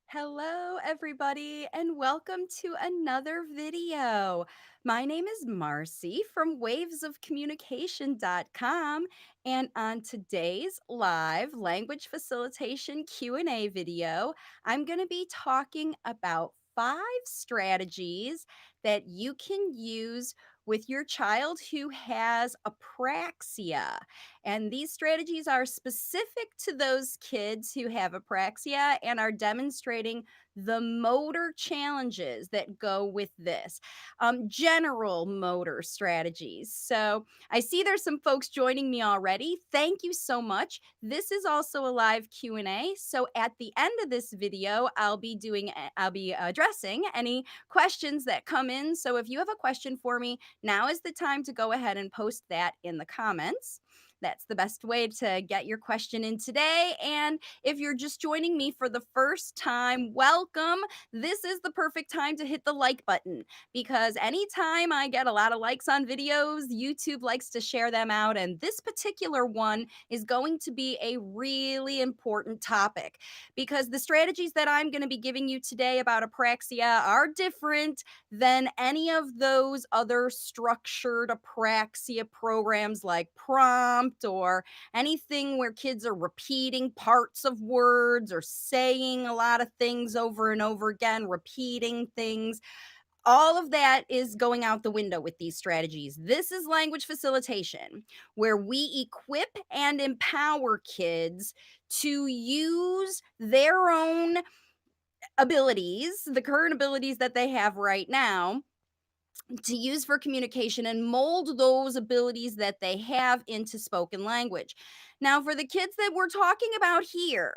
Hello, everybody, and welcome to another video. My name is Marcy from wavesofcommunication.com, and on today's live language facilitation Q&A video, I'm going to be talking about 5 strategies that you can use with your child who has apraxia. And these strategies are specific to those kids who have apraxia and are demonstrating the motor challenges that go with this, general motor strategies. So I see there's some folks joining me already. Thank you so much. This is also a live Q&A. So at the end of this video, I'll be addressing any questions that come in. So if you have a question for me, now is the time to go ahead and post that in the comments. That's the best way to get your question in today. And if you're just joining me for the first time, welcome. This is the perfect time to hit the like button because anytime I get a lot of likes on videos, YouTube likes to share them out. And this particular one is going to be a really important topic because the strategies that I'm going to be giving you today about apraxia are different than any of those other structured apraxia programs like Prompt or anything where kids are repeating parts of words or saying a lot of things over and over again, repeating things. All of that is going out the window with these strategies. This is language facilitation, where we equip and empower kids to use their own abilities, the current abilities that they have right now, to use for communication and mold those abilities that they have into spoken language. Now, for the kids that we're talking about here,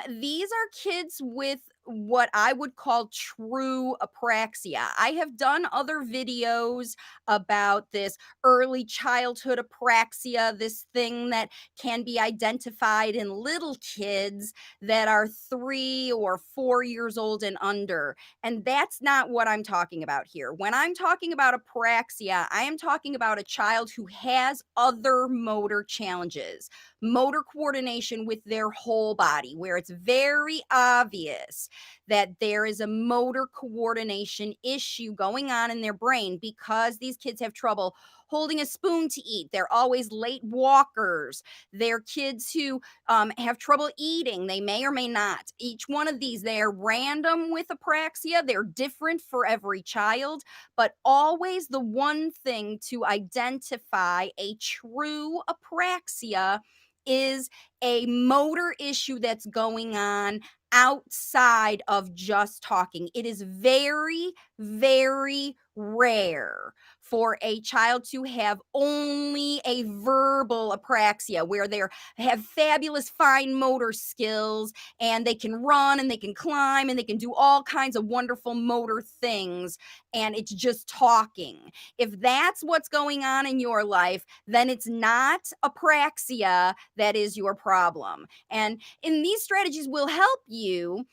these are kids with what I would call true apraxia. I have done other videos about this early childhood apraxia, this thing that can be identified in little kids that are 3 or 4 years old and under. And that's not what I'm talking about here. When I'm talking about apraxia, I am talking about a child who has other motor challenges, motor coordination with their whole body, where it's very obvious that there is a motor coordination issue going on in their brain because these kids have trouble holding a spoon to eat. They're always late walkers. They're kids who have trouble eating. They may or may not. Each one of these, they are random with apraxia. They're different for every child, but always the one thing to identify a true apraxia is a motor issue that's going on outside of just talking. It is very, very rare for a child to have only a verbal apraxia where they have fabulous fine motor skills and they can run and they can climb and they can do all kinds of wonderful motor things, and it's just talking. If that's what's going on in your life, then it's not apraxia that is your problem. And in these strategies will help you.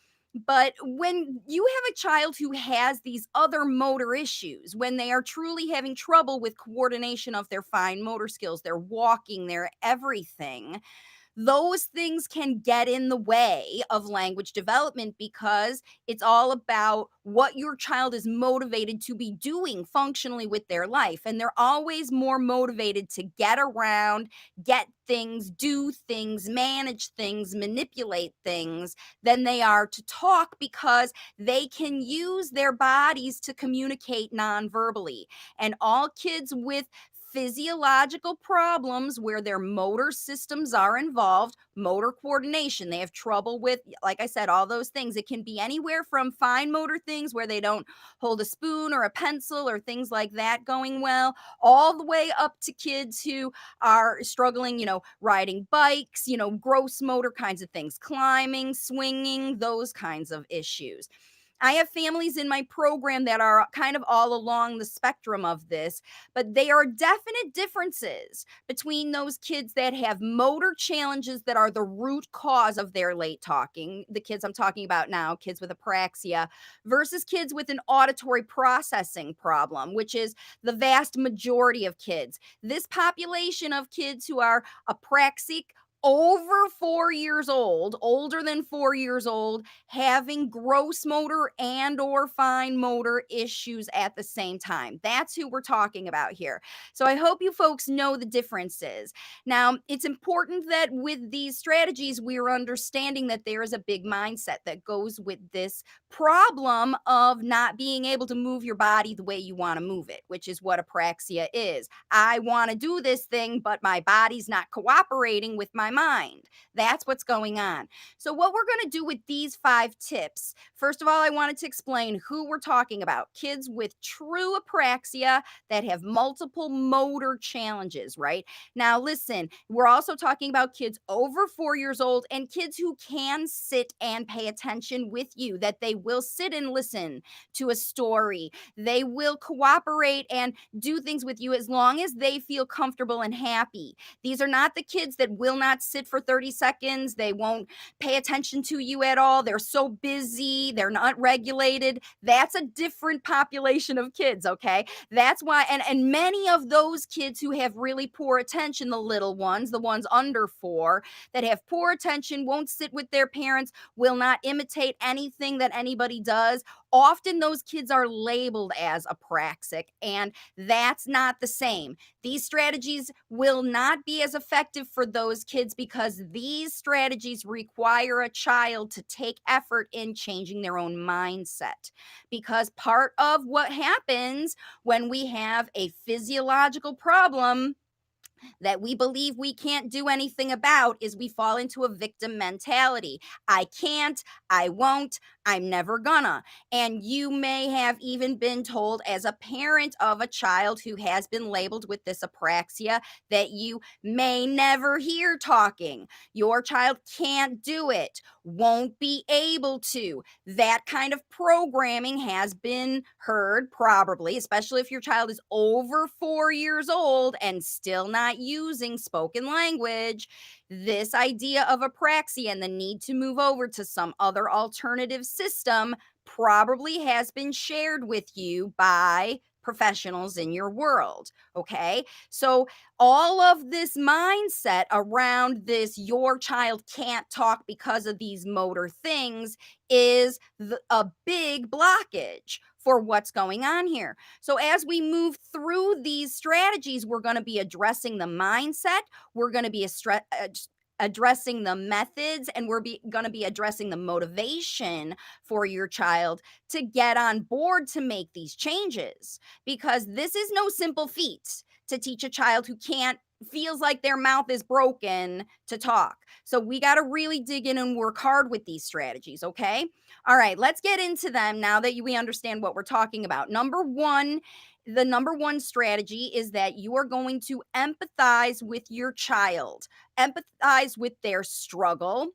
But when you have a child who has these other motor issues, when they are truly having trouble with coordination of their fine motor skills, their walking, their everything, those things can get in the way of language development because it's all about what your child is motivated to be doing functionally with their life. And they're always more motivated to get around, get things, do things, manage things, manipulate things than they are to talk because they can use their bodies to communicate non-verbally. And all kids with physiological problems where their motor systems are involved, motor coordination. They have trouble with, like I said, all those things. It can be anywhere from fine motor things where they don't hold a spoon or a pencil or things like that going well, all the way up to kids who are struggling, riding bikes, gross motor kinds of things, climbing, swinging, those kinds of issues. I have families in my program that are kind of all along the spectrum of this, but there are definite differences between those kids that have motor challenges that are the root cause of their late talking, the kids I'm talking about now, kids with apraxia, versus kids with an auditory processing problem, which is the vast majority of kids. This population of kids who are apraxic over 4 years old, older than 4 years old, having gross motor and or fine motor issues at the same time. That's who we're talking about here. So I hope you folks know the differences. Now, it's important that with these strategies, we're understanding that there is a big mindset that goes with this problem of not being able to move your body the way you want to move it, which is what apraxia is. I want to do this thing, but my body's not cooperating with my mind. That's what's going on. So, what we're going to do with these 5 tips, first of all, I wanted to explain who we're talking about: kids with true apraxia that have multiple motor challenges, right? Now, listen, we're also talking about kids over 4 years old and kids who can sit and pay attention with you, that they will sit and listen to a story. They will cooperate and do things with you as long as they feel comfortable and happy. These are not the kids that will not sit for 30 seconds. They won't pay attention to you at all. They're so busy. They're not regulated. That's a different population of kids, okay? That's why, and many of those kids who have really poor attention, the little ones, the ones under 4, that have poor attention, won't sit with their parents, will not imitate anything that anybody does. Often those kids are labeled as apraxic, and that's not the same. These strategies will not be as effective for those kids because these strategies require a child to take effort in changing their own mindset. Because part of what happens when we have a physiological problem that we believe we can't do anything about is we fall into a victim mentality. I can't, I won't, I'm never gonna. And you may have even been told as a parent of a child who has been labeled with this apraxia that you may never hear talking. Your child can't do it, won't be able to. That kind of programming has been heard, probably, especially if your child is over 4 years old and still not using spoken language. This idea of apraxia and the need to move over to some other alternative system probably has been shared with you by professionals in your world. Okay. So, all of this mindset around this, your child can't talk because of these motor things, is a big blockage for what's going on here. So, as we move through these strategies, we're going to be addressing the mindset, we're going to be addressing the methods, and we're going to be addressing the motivation for your child to get on board to make these changes. Because this is no simple feat to teach a child who can't, feels like their mouth is broken, to talk. So we got to really dig in and work hard with these strategies, okay? All right, let's get into them now that we understand what we're talking about. The number one strategy is that you are going to empathize with your child, empathize with their struggle,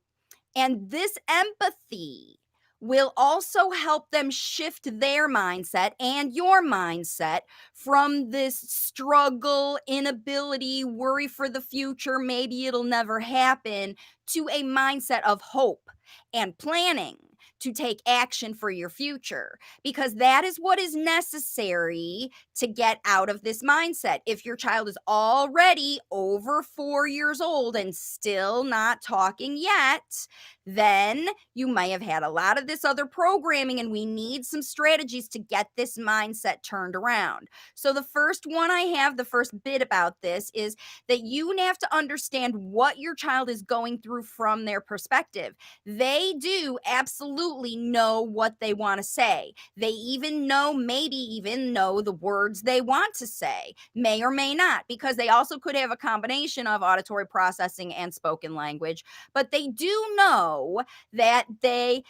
and this empathy will also help them shift their mindset and your mindset from this struggle, inability, worry for the future, maybe it'll never happen, to a mindset of hope and planning to take action for your future, because that is what is necessary to get out of this mindset. If your child is already over 4 years old and still not talking yet, then you may have had a lot of this other programming, and we need some strategies to get this mindset turned around. So, the first one I have, the first bit about this, is that you have to understand what your child is going through from their perspective. They do absolutely know what they want to say. They even know, maybe even know the words they want to say, may or may not, because they also could have a combination of auditory processing and spoken language. But they do know that they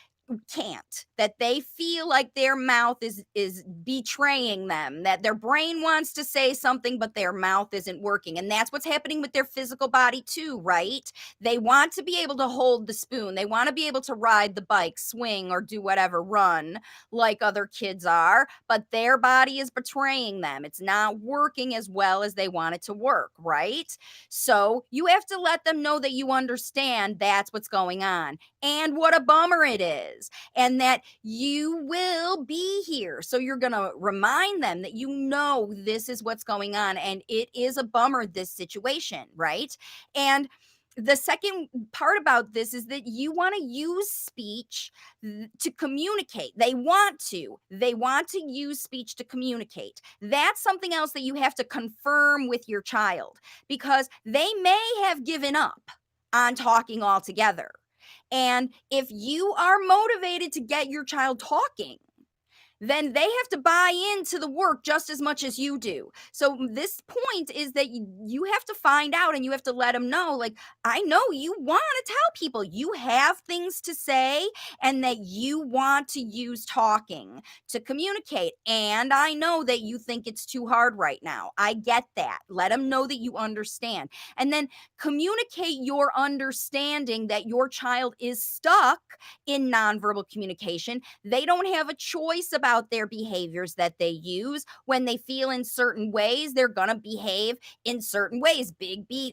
can't, that they feel like their mouth is betraying them, that their brain wants to say something but their mouth isn't working. And that's what's happening with their physical body too, right? They want to be able to hold the spoon, they want to be able to ride the bike, swing, or do whatever, run, like other kids are, but their body is betraying them. It's not working as well as they want it to work, right? So you have to let them know that you understand that's what's going on and what a bummer it is, and that you will be here. So you're going to remind them that you know this is what's going on and it is a bummer, this situation, right? And The second part about this is that you want to use speech to communicate. They want to use speech to communicate. That's something else that you have to confirm with your child, because they may have given up on talking altogether. And if you are motivated to get your child talking, then they have to buy into the work just as much as you do. So this point is that you have to find out, and you have to let them know, like, I know you want to tell people you have things to say and that you want to use talking to communicate. And I know that you think it's too hard right now. I get that. Let them know that you understand. And then communicate your understanding that your child is stuck in nonverbal communication. They don't have a choice about their behaviors that they use. When they feel in certain ways, they're going to behave in certain ways.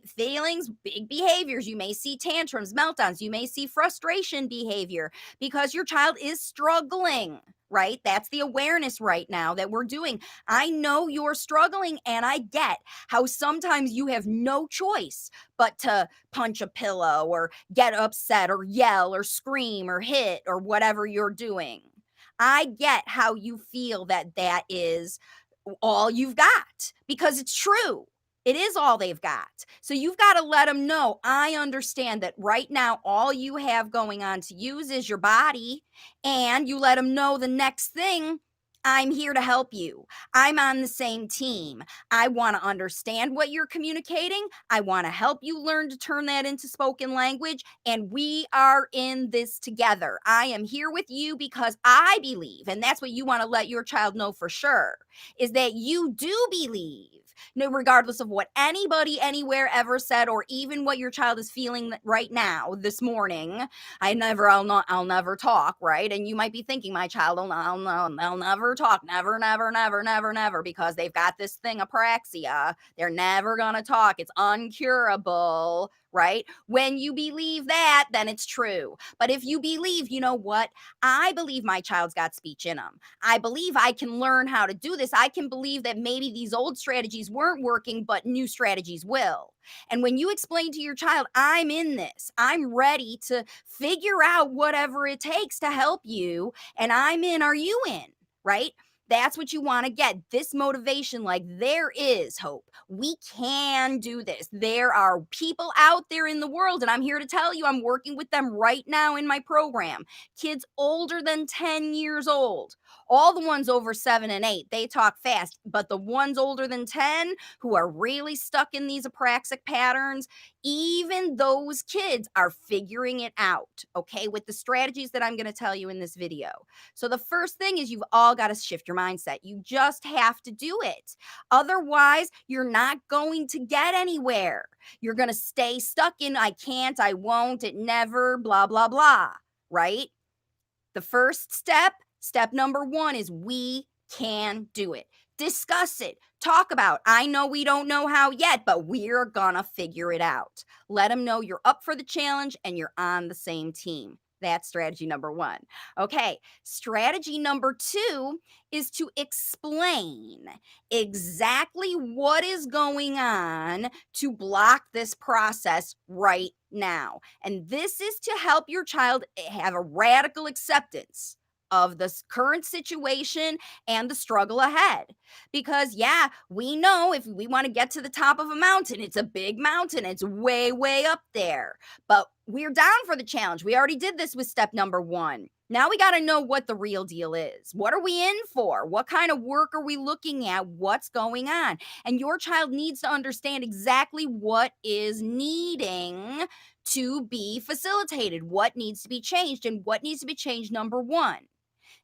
Feelings, big behaviors. You may see tantrums, meltdowns. You may see frustration behavior because your child is struggling, right? That's the awareness right now that we're doing. I know you're struggling, and I get how sometimes you have no choice but to punch a pillow or get upset or yell or scream or hit or whatever you're doing. I get how you feel that that is all you've got, because it's true. It is all they've got. So you've got to let them know, I understand that right now all you have going on to use is your body. And you let them know the next thing, I'm here to help you. I'm on the same team. I want to understand what you're communicating. I want to help you learn to turn that into spoken language. And we are in this together. I am here with you because I believe, and that's what you want to let your child know for sure, is that you do believe, no, regardless of what anybody anywhere ever said, or even what your child is feeling right now, this morning. I'll never talk, right? And you might be thinking, my child they'll never talk, never, never, never, never, never, because they've got this thing, apraxia. They're never gonna talk. It's uncurable, right? When you believe that, then it's true. But if you believe, you know what? I believe my child's got speech in them. I believe I can learn how to do this. I can believe that maybe these old strategies weren't working, but new strategies will. And when you explain to your child, I'm in this, I'm ready to figure out whatever it takes to help you, and I'm in, are you in? Right? That's what you want to get, this motivation, like, there is hope. We can do this. There are people out there in the world, and I'm here to tell you, I'm working with them right now in my program. Kids older than 10 years old. All the ones over 7 and 8, they talk fast, but the ones older than 10 who are really stuck in these apraxic patterns, even those kids are figuring it out, okay, with the strategies that I'm going to tell you in this video. So the first thing is, you've all got to shift your mindset. You just have to do it. Otherwise, you're not going to get anywhere. You're going to stay stuck in, I can't, I won't, it never, blah, blah, blah, right? The first step number 1 is, we can do it. Discuss it. Talk about, I know we don't know how yet, but we're gonna figure it out. Let them know you're up for the challenge and you're on the same team. That's strategy number 1. Okay, strategy number 2 is to explain exactly what is going on to block this process right now. And this is to help your child have a radical acceptance of the current situation and the struggle ahead. Because, yeah, we know if we want to get to the top of a mountain, it's a big mountain, it's way, way up there. But we're down for the challenge. We already did this with step number 1. Now we got to know what the real deal is. What are we in for? What kind of work are we looking at? What's going on? And your child needs to understand exactly what is needing to be facilitated, what needs to be changed. And what needs to be changed, number 1,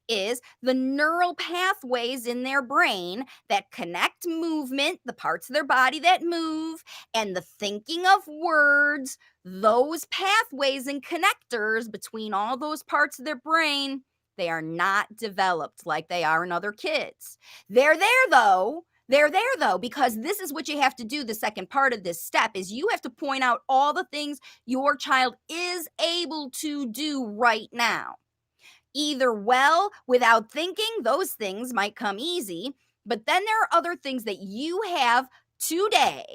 is the neural pathways in their brain that connect movement, the parts of their body that move, and the thinking of words. Those pathways and connectors between all those parts of their brain, they are not developed like they are in other kids. They're there though. They're there though, because this is what you have to do. The second part of this step is, you have to point out all the things your child is able to do right now. Either well, without thinking, those things might come easy, but then there are other things that you have today,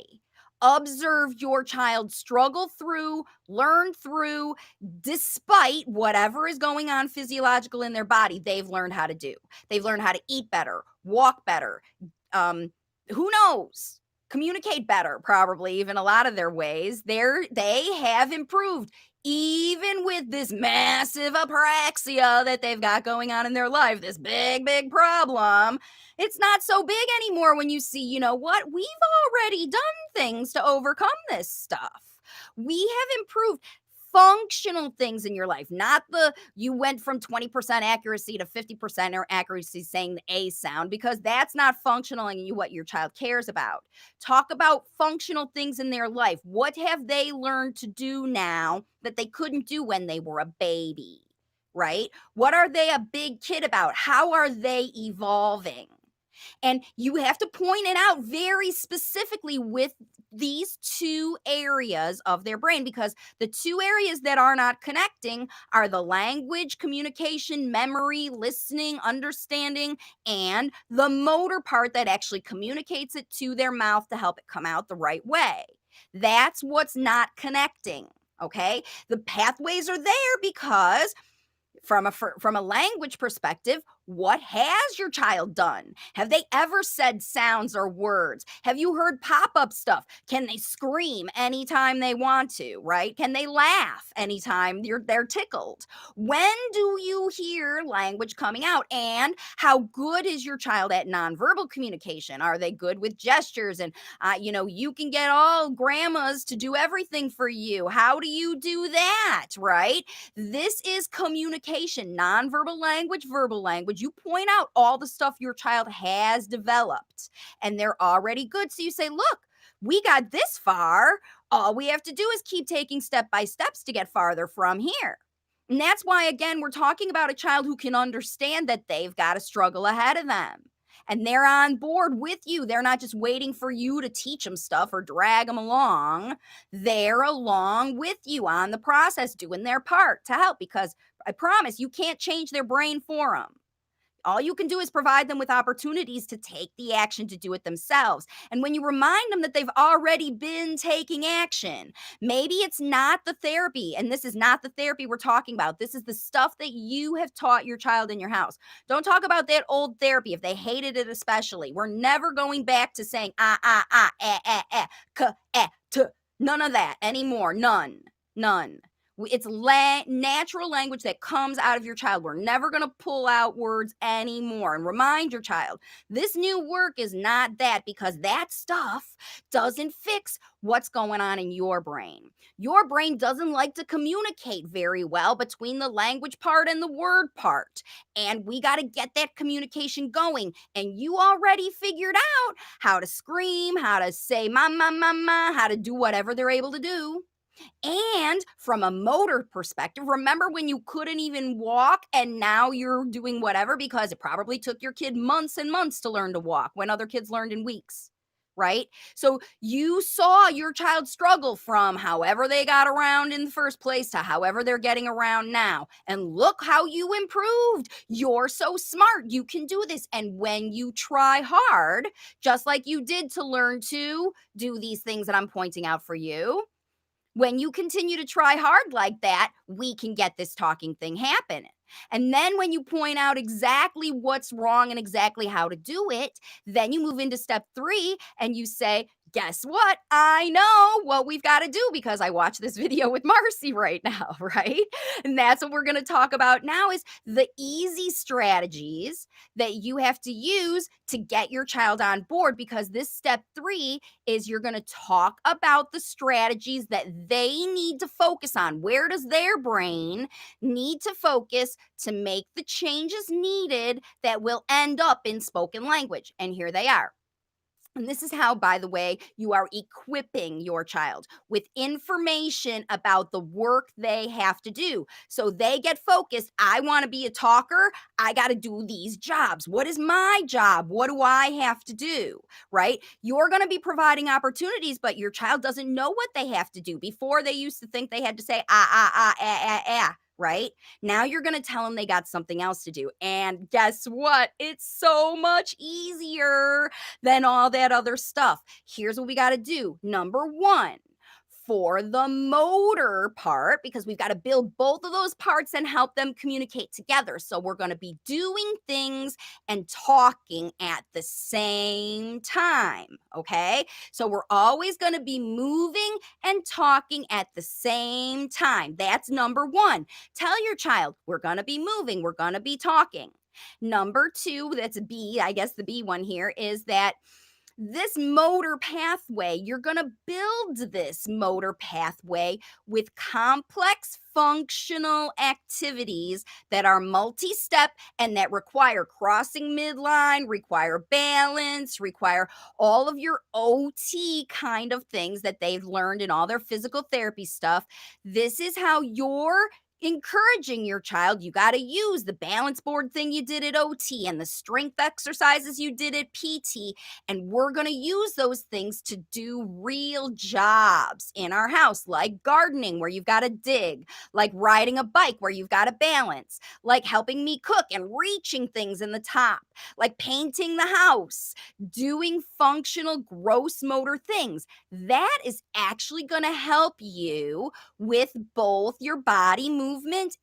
Observe your child struggle through, learn through, despite whatever is going on physiological in their body, they've learned how to do. They've learned how to eat better, walk better, um, who knows? Communicate better, probably even a lot of their ways. They have improved, even with this massive apraxia that they've got going on in their life, this big, big problem. It's not so big anymore when you see, you know what? We've already done things to overcome this stuff. We have improved functional things in your life, not the you went from 20% accuracy to 50% or accuracy saying the A sound, because that's not functional and what your child cares about. Talk about functional things in their life. What have they learned to do now that they couldn't do when they were a baby? Right? What are they a big kid about? How are they evolving? And you have to point it out very specifically with these two areas of their brain, because the two areas that are not connecting are the language, communication, memory, listening, understanding, and the motor part that actually communicates it to their mouth to help it come out the right way. That's what's not connecting. Okay. The pathways are there because from a language perspective, what has your child done? Have they ever said sounds or words? Have you heard pop-up stuff? Can they scream anytime they want to, right? Can they laugh anytime they're tickled? When do you hear language coming out? And how good is your child at nonverbal communication? Are they good with gestures? And you can get all grandmas to do everything for you. How do you do that, right? This is communication, nonverbal language, verbal language. You point out all the stuff your child has developed and they're already good. So you say, look, we got this far. All we have to do is keep taking step by steps to get farther from here. And that's why, again, we're talking about a child who can understand that they've got a struggle ahead of them. And they're on board with you. They're not just waiting for you to teach them stuff or drag them along. They're along with you on the process, doing their part to help, because I promise you can't change their brain for them. All you can do is provide them with opportunities to take the action to do it themselves. And when you remind them that they've already been taking action, maybe it's not the therapy, and this is not the therapy we're talking about. This is the stuff that you have taught your child in your house. Don't talk about that old therapy if they hated it, especially. We're never going back to saying k, t. None of that anymore. None. It's natural language that comes out of your child. We're never going to pull out words anymore. And remind your child, this new work is not that, because that stuff doesn't fix what's going on in your brain. Your brain doesn't like to communicate very well between the language part and the word part. And we got to get that communication going. And you already figured out how to scream, how to say mama, mama, how to do whatever they're able to do. And from a motor perspective, remember when you couldn't even walk and now you're doing whatever, because it probably took your kid months and months to learn to walk when other kids learned in weeks, right? So you saw your child struggle from however they got around in the first place to however they're getting around now. And look how you improved. You're so smart. You can do this. And when you try hard, just like you did to learn to do these things that I'm pointing out for you, when you continue to try hard like that, we can get this talking thing happening. And then when you point out exactly what's wrong and exactly how to do it, then you move into step 3 and you say, guess what? I know what we've got to do because I watched this video with Marcy right now, right? And that's what we're going to talk about now, is the easy strategies that you have to use to get your child on board, because this step 3 is you're going to talk about the strategies that they need to focus on. Where does their brain need to focus to make the changes needed that will end up in spoken language? And here they are. And this is how, by the way, you are equipping your child with information about the work they have to do. So they get focused. I want to be a talker. I got to do these jobs. What is my job? What do I have to do? Right? You're going to be providing opportunities, but your child doesn't know what they have to do. Before, they used to think they had to say, right? Now you're going to tell them they got something else to do. And guess what? It's so much easier than all that other stuff. Here's what we got to do. Number one, for the motor part, because we've got to build both of those parts and help them communicate together. So we're going to be doing things and talking at the same time. Okay. So we're always going to be moving and talking at the same time. That's number one. Tell your child, we're going to be moving, we're going to be talking. Number two, that's B, I guess the B one here is that this motor pathway, you're going to build this motor pathway with complex functional activities that are multi step and that require crossing midline, require balance, require all of your OT kind of things that they've learned in all their physical therapy stuff. This is how you're encouraging your child. You got to use the balance board thing you did at OT and the strength exercises you did at PT, and we're going to use those things to do real jobs in our house, like gardening, where you've got to dig, like riding a bike, where you've got to balance, like helping me cook and reaching things in the top, like painting the house, doing functional gross motor things. That is actually going to help you with both your body movement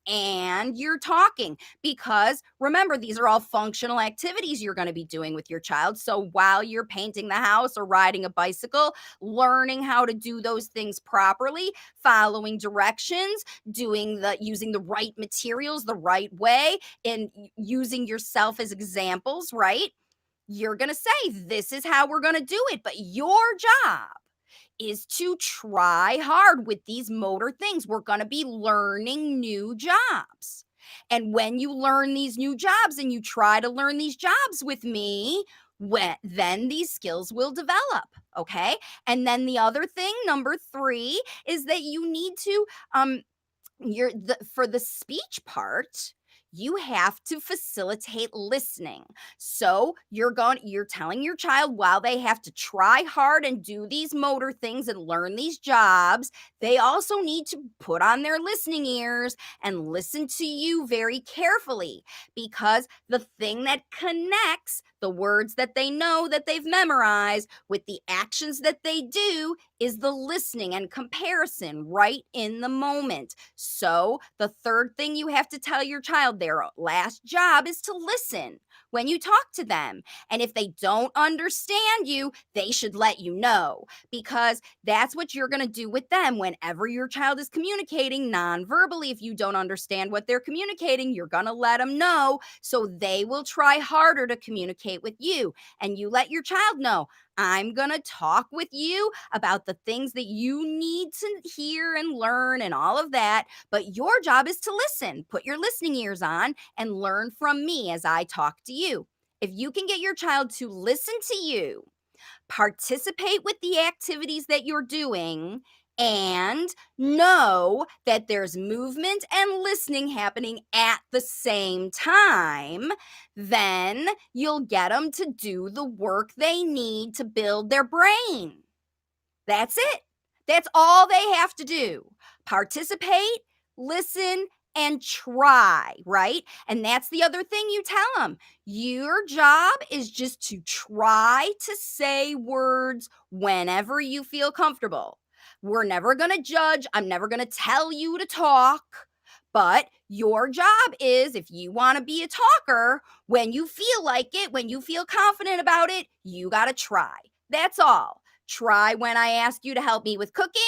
and your talking. Because remember, these are all functional activities you're going to be doing with your child. So while you're painting the house or riding a bicycle, learning how to do those things properly, following directions, using the right materials the right way, and using yourself as examples, right? You're going to say, this is how we're going to do it. But your job is to try hard with these motor things. We're going to be learning new jobs. And when you learn these new jobs and you try to learn these jobs with me, then these skills will develop. Okay. And then the other thing, number three, is that you need to for the speech part, you have to facilitate listening. So you're telling your child, while they have to try hard and do these motor things and learn these jobs, they also need to put on their listening ears and listen to you very carefully, because the thing that connects the words that they know that they've memorized with the actions that they do is the listening and comparison right in the moment. So, the third thing you have to tell your child, their last job is to listen when you talk to them. And if they don't understand you, they should let you know, because that's what you're going to do with them whenever your child is communicating non-verbally. If you don't understand what they're communicating, you're going to let them know, so they will try harder to communicate with you. And you let your child know, I'm going to talk with you about the things that you need to hear and learn and all of that. But your job is to listen. Put your listening ears on and learn from me as I talk to you. If you can get your child to listen to you, participate with the activities that you're doing, and know that there's movement and listening happening at the same time, then you'll get them to do the work they need to build their brain. That's it. That's all they have to do. Participate, listen, and try, right? And that's the other thing you tell them. Your job is just to try to say words whenever you feel comfortable. We're never going to judge. I'm never going to tell you to talk. But your job is, if you want to be a talker, when you feel like it, when you feel confident about it, you got to try. That's all. Try when I ask you to help me with cooking.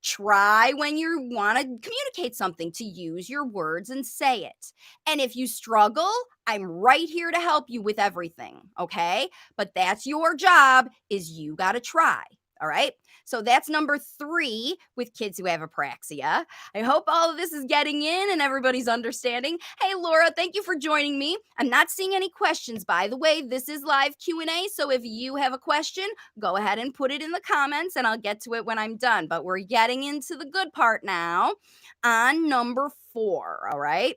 Try when you want to communicate something, to use your words and say it. And if you struggle, I'm right here to help you with everything, okay? But that's your job, is you got to try, all right? So that's number 3 with kids who have apraxia. I hope all of this is getting in and everybody's understanding. Hey, Laura, thank you for joining me. I'm not seeing any questions, by the way. This is live Q&A, so if you have a question, go ahead and put it in the comments and I'll get to it when I'm done. But we're getting into the good part now on number 4, all right?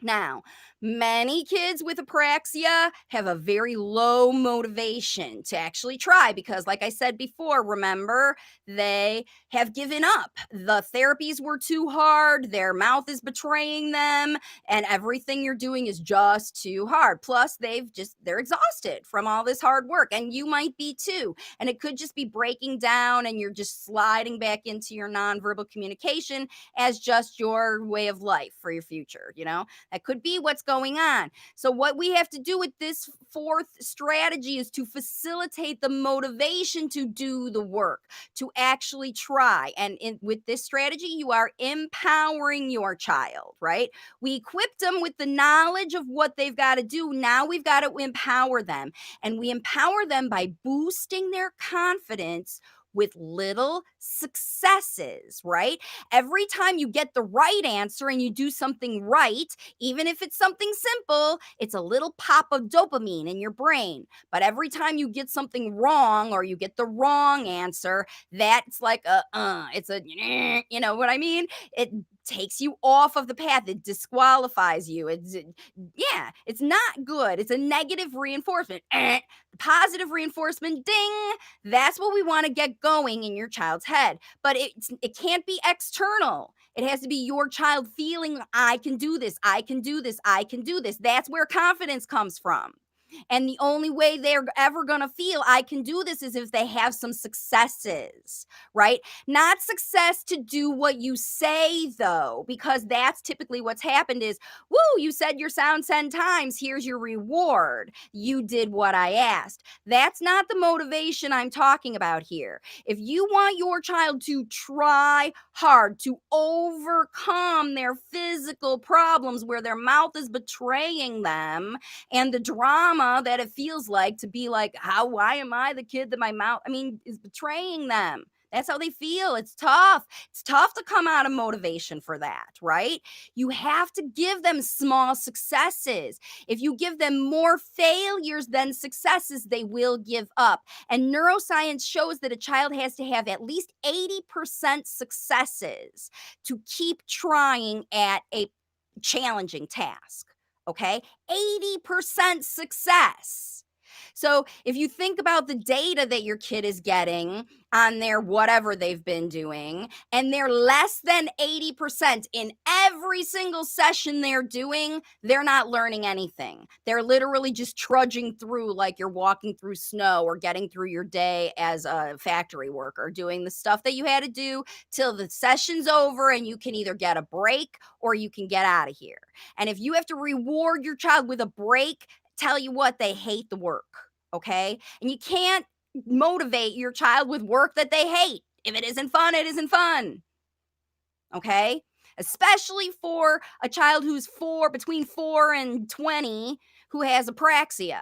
Now, Many kids with apraxia have a very low motivation to actually try because, like I said before, remember, they have given up. The therapies were too hard, their mouth is betraying them, and everything you're doing is just too hard. Plus, they're exhausted from all this hard work, and you might be too. And it could just be breaking down, and you're just sliding back into your nonverbal communication as just your way of life for your future, That could be what's going on. So, what we have to do with this fourth strategy is to facilitate the motivation to do the work, to actually try. And with this strategy, you are empowering your child, right? We equipped them with the knowledge of what they've got to do. Now we've got to empower them. And we empower them by boosting their confidence with little successes, right? Every time you get the right answer and you do something right, even if it's something simple, it's a little pop of dopamine in your brain. But every time you get something wrong or you get the wrong answer, that's like it's a, you know what I mean? It takes you off of the path. It disqualifies you. Yeah, it's not good. It's a negative reinforcement. Positive reinforcement, ding. That's what we want to get going in your child's head. But it can't be external. It has to be your child feeling, I can do this, I can do this, I can do this. That's where confidence comes from. And the only way they're ever going to feel I can do this is if they have some successes, right? Not success to do what you say, though, because that's typically what's happened is, woo, you said your sound 10 times. Here's your reward. You did what I asked. That's not the motivation I'm talking about here. If you want your child to try hard to overcome their physical problems where their mouth is betraying them, and the drama that it feels like to be like, why am I the kid that my mouth, is betraying them? That's how they feel. It's tough. It's tough to come out of motivation for that, right? You have to give them small successes. If you give them more failures than successes, they will give up. And neuroscience shows that a child has to have at least 80% successes to keep trying at a challenging task. Okay, 80% success. So if you think about the data that your kid is getting on their whatever they've been doing, and they're less than 80% in every single session they're doing, they're not learning anything. They're literally just trudging through like you're walking through snow or getting through your day as a factory worker, doing the stuff that you had to do till the session's over and you can either get a break or you can get out of here. And if you have to reward your child with a break, tell you what, they hate the work. Okay. And you can't motivate your child with work that they hate. If it isn't fun, it isn't fun. Okay. Especially for a child who's between 4 and 20 who has apraxia.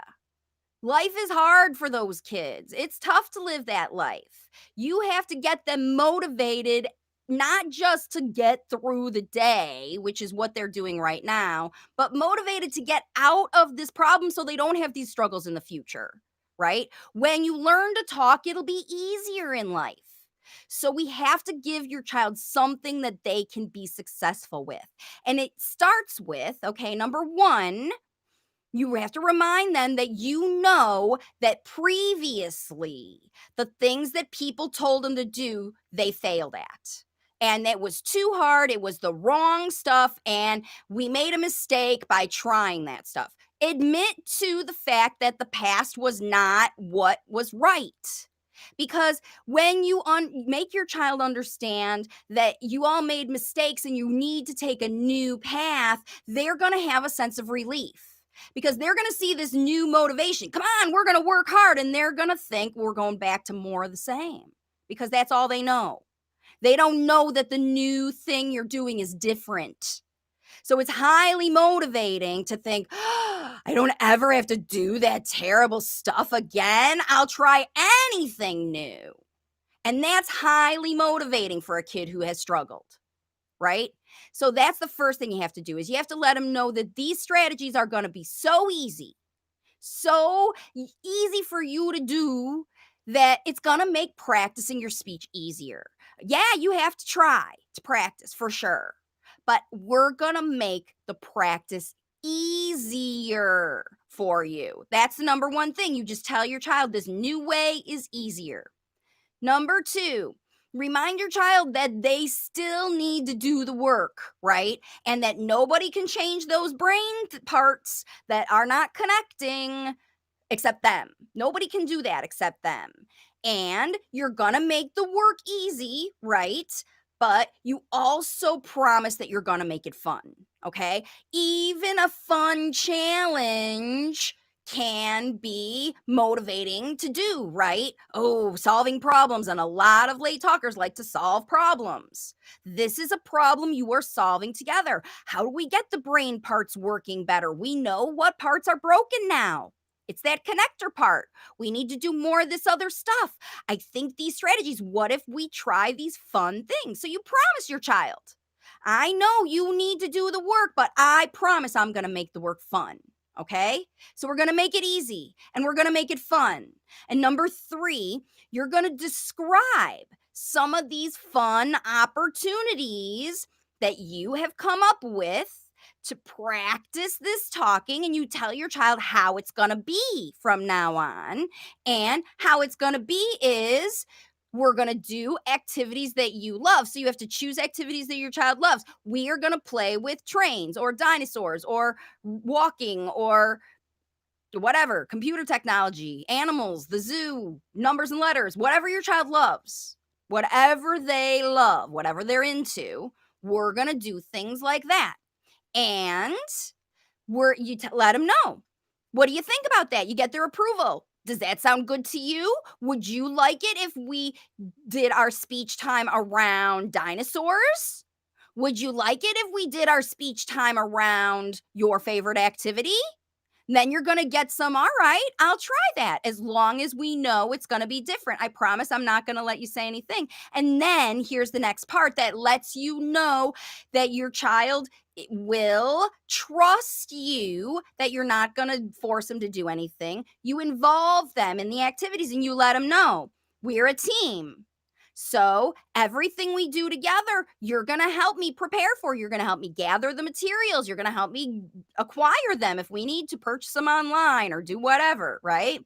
Life is hard for those kids. It's tough to live that life. You have to get them motivated, not just to get through the day, which is what they're doing right now, but motivated to get out of this problem so they don't have these struggles in the future, right? When you learn to talk, it'll be easier in life. So we have to give your child something that they can be successful with. And it starts with, okay, number one, you have to remind them that you know that previously the things that people told them to do, they failed at. And it was too hard. It was the wrong stuff. And we made a mistake by trying that stuff. Admit to the fact that the past was not what was right. Because when you make your child understand that you all made mistakes and you need to take a new path, they're going to have a sense of relief because they're going to see this new motivation. Come on, we're going to work hard. And they're going to think we're going back to more of the same because that's all they know. They don't know that the new thing you're doing is different. So it's highly motivating to think, I don't ever have to do that terrible stuff again. I'll try anything new. And that's highly motivating for a kid who has struggled, right? So that's the first thing you have to do is you have to let them know that these strategies are going to be so easy for you to do that it's going to make practicing your speech easier. Yeah, you have to try to practice for sure, but we're going to make the practice easier for you. That's the number one thing. You just tell your child this new way is easier. Number two, remind your child that they still need to do the work, right? And that nobody can change those brain parts that are not connecting except them. Nobody can do that except them. And you're going to make the work easy, right? But you also promise that you're going to make it fun, okay? Even a fun challenge can be motivating to do, right? Oh, solving problems. And a lot of late talkers like to solve problems. This is a problem you are solving together. How do we get the brain parts working better? We know what parts are broken now. It's that connector part. We need to do more of this other stuff. I think these strategies, what if we try these fun things? So you promise your child, I know you need to do the work, but I promise I'm going to make the work fun. Okay? So we're going to make it easy and we're going to make it fun. And number three, you're going to describe some of these fun opportunities that you have come up with to practice this talking, and you tell your child how it's going to be from now on. And how it's going to be is we're going to do activities that you love. So you have to choose activities that your child loves. We are going to play with trains or dinosaurs or walking or whatever, computer technology, animals, the zoo, numbers and letters, whatever your child loves, whatever they love, whatever they're into, we're going to do things like that. And let them know. What do you think about that? You get their approval. Does that sound good to you? Would you like it if we did our speech time around dinosaurs? Would you like it if we did our speech time around your favorite activity? Then you're going to get some, all right, I'll try that as long as we know it's going to be different. I promise I'm not going to let you say anything. And then here's the next part that lets you know that your child will trust you, that you're not going to force them to do anything. You involve them in the activities and you let them know we're a team. So everything we do together, you're going to help me prepare for. You're going to help me gather the materials. You're going to help me acquire them if we need to purchase them online or do whatever, right?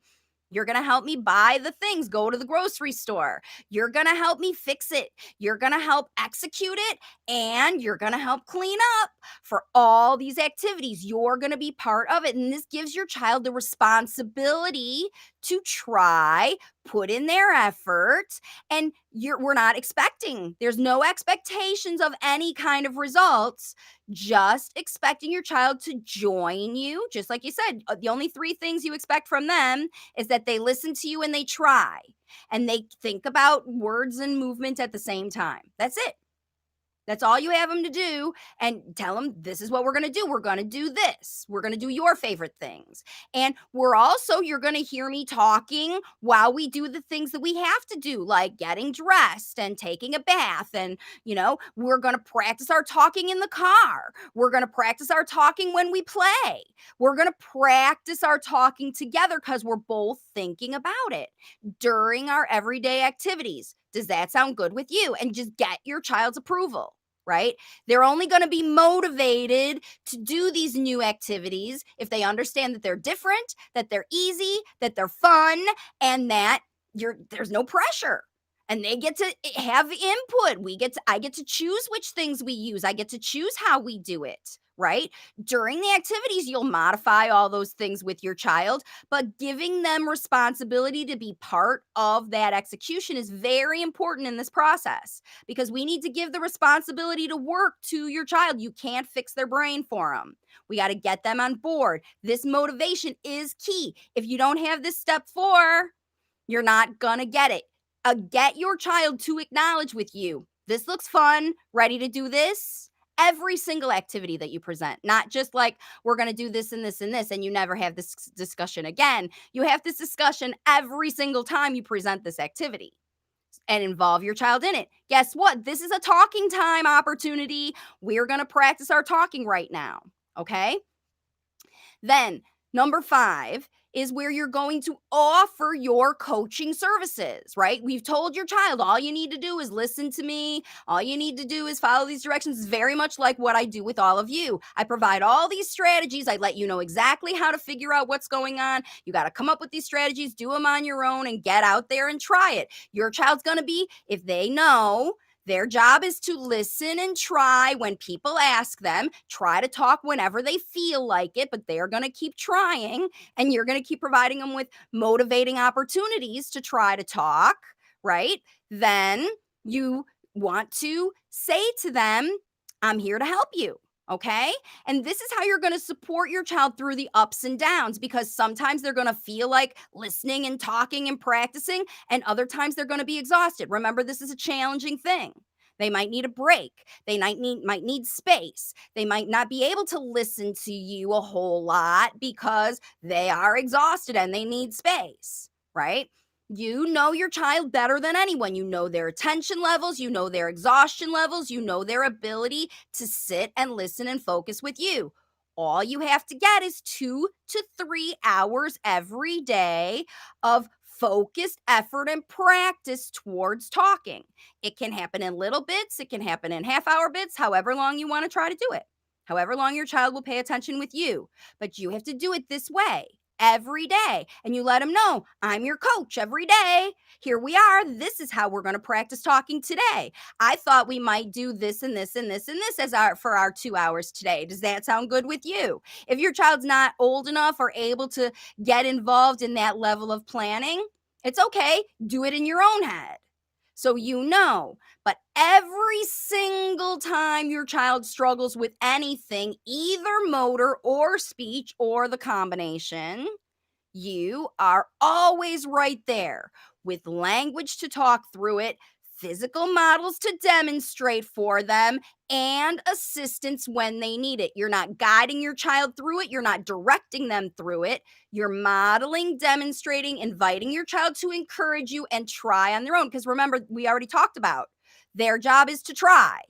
You're going to help me buy the things, go to the grocery store. You're going to help me fix it. You're going to help execute it. And you're going to help clean up for all these activities. You're going to be part of it. And this gives your child the responsibility to try, put in their effort. And we're not expecting, there's no expectations of any kind of results, just expecting your child to join you. Just like you said, the only three things you expect from them is that they listen to you and they try and they think about words and movement at the same time. That's it. That's all you have them to do, and tell them this is what we're going to do. We're going to do this. We're going to do your favorite things. And you're going to hear me talking while we do the things that we have to do, like getting dressed and taking a bath. And, we're going to practice our talking in the car. We're going to practice our talking when we play. We're going to practice our talking together because we're both thinking about it during our everyday activities. Does that sound good with you? And just get your child's approval, right? They're only going to be motivated to do these new activities if they understand that they're different, that they're easy, that they're fun, and that there's no pressure. And they get to have input. I get to choose which things we use. I get to choose how we do it, right? During the activities, you'll modify all those things with your child, but giving them responsibility to be part of that execution is very important in this process because we need to give the responsibility to work to your child. You can't fix their brain for them. We got to get them on board. This motivation is key. If you don't have this step 4, you're not going to get it. Get your child to acknowledge with you, this looks fun, ready to do this. Every single activity that you present, not just like we're going to do this and this and this, and you never have this discussion again. You have this discussion every single time you present this activity and involve your child in it. Guess what? This is a talking time opportunity. We're going to practice our talking right now. Okay. Then number 5 is where you're going to offer your coaching services, right? We've told your child all you need to do is listen to me. All you need to do is follow these directions. It's very much like what I do with all of you. I provide all these strategies. I let you know exactly how to figure out what's going on. You got to come up with these strategies, do them on your own, and get out there and try it. Your child's going to be, if they know, their job is to listen and try when people ask them, try to talk whenever they feel like it, but they're going to keep trying, and you're going to keep providing them with motivating opportunities to try to talk, right? Then you want to say to them, I'm here to help you. Okay. And this is how you're going to support your child through the ups and downs, because sometimes they're going to feel like listening and talking and practicing, and other times they're going to be exhausted. Remember, this is a challenging thing. They might need a break. They might need space. They might not be able to listen to you a whole lot because they are exhausted and they need space, right? You know your child better than anyone. You know their attention levels, you know their exhaustion levels, you know their ability to sit and listen and focus with you. All you have to get is 2 to 3 hours every day of focused effort and practice towards talking. It can happen in little bits, it can happen in half-hour bits, however long you want to try to do it, however long your child will pay attention with you. But you have to do it this way every day. And you let them know, I'm your coach every day. Here we are. This is how we're going to practice talking today. I thought we might do this and this and this and this as for our 2 hours today. Does that sound good with you? If your child's not old enough or able to get involved in that level of planning, it's okay. Do it in your own head, so you know. But every single time your child struggles with anything, either motor or speech or the combination, you are always right there with language to talk through it, physical models to demonstrate for them, and assistance when they need it. You're not guiding your child through it, you're not directing them through it. You're modeling, demonstrating, inviting your child to encourage you and try on their own. Because remember, we already talked about their job is to try.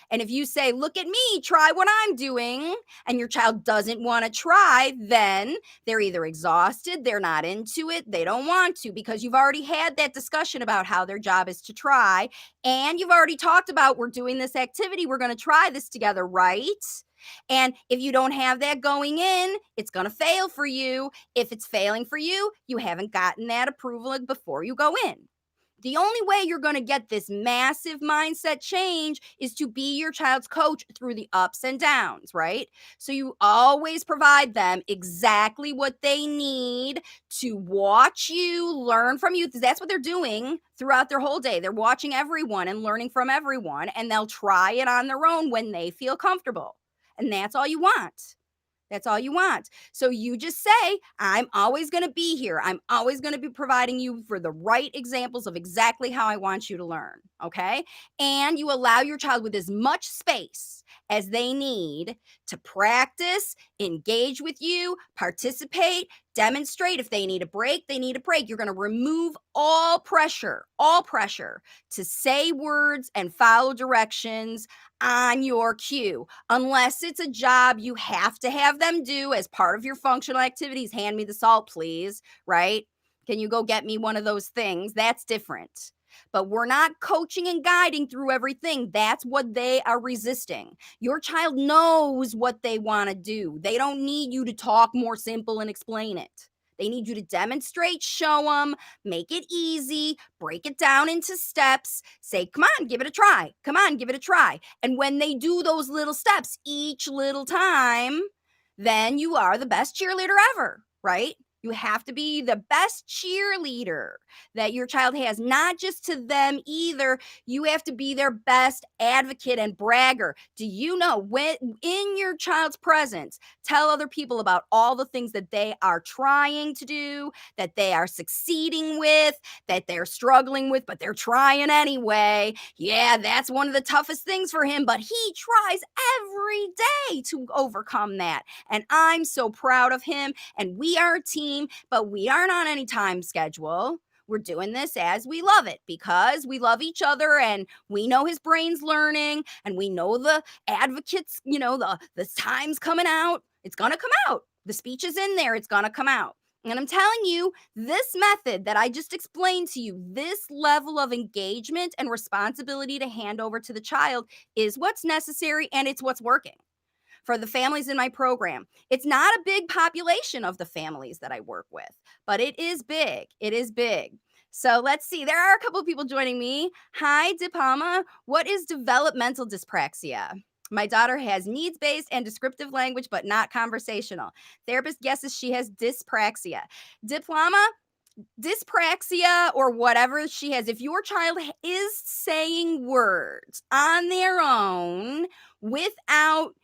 And if you say, look at me, try what I'm doing, and your child doesn't want to try, then they're either exhausted, they're not into it, they don't want to, because you've already had that discussion about how their job is to try. And you've already talked about, we're doing this activity, we're going to try this together, right? And if you don't have that going in, it's going to fail for you. If it's failing for you, you haven't gotten that approval before you go in. The only way you're going to get this massive mindset change is to be your child's coach through the ups and downs, right? So you always provide them exactly what they need to watch you, learn from you, because that's what they're doing throughout their whole day. They're watching everyone and learning from everyone, and they'll try it on their own when they feel comfortable. And that's all you want. That's all you want. So you just say, I'm always going to be here. I'm always going to be providing you for the right examples of exactly how I want you to learn. Okay. And you allow your child with as much space as they need to practice, engage with you, participate, demonstrate. If they need a break, they need a break. You're going to remove all pressure to say words and follow directions on your cue, unless it's a job you have to have them do as part of your functional activities. Hand me the salt, please, right? Can you go get me one of those things? That's different. But we're not coaching and guiding through everything. That's what they are resisting. Your child knows what they want to do. They don't need you to talk more simple and explain it. They need you to demonstrate, show them, make it easy, break it down into steps, say, come on, give it a try. Come on, give it a try. And when they do those little steps each little time, then you are the best cheerleader ever, right? You have to be the best cheerleader that your child has, not just to them either. You have to be their best advocate and bragger. Do you know, when in your child's presence, tell other people about all the things that they are trying to do, that they are succeeding with, that they're struggling with, but they're trying anyway. Yeah, that's one of the toughest things for him, but he tries every day to overcome that. And I'm so proud of him. And we are a team, but we aren't on any time schedule. We're doing this as we love it, because we love each other, and we know his brain's learning, and we know the advocates, the time's coming out. It's going to come out. The speech is in there. It's going to come out. And I'm telling you, this method that I just explained to you, this level of engagement and responsibility to hand over to the child is what's necessary and it's what's working for the families in my program. It's not a big population of the families that I work with, but it is big. It is big. So let's see. There are a couple of people joining me. Hi, Dipama. What is developmental dyspraxia? My daughter has needs based and descriptive language, but not conversational. Therapist guesses she has dyspraxia. Diploma, dyspraxia or whatever she has, if your child is saying words on their own without,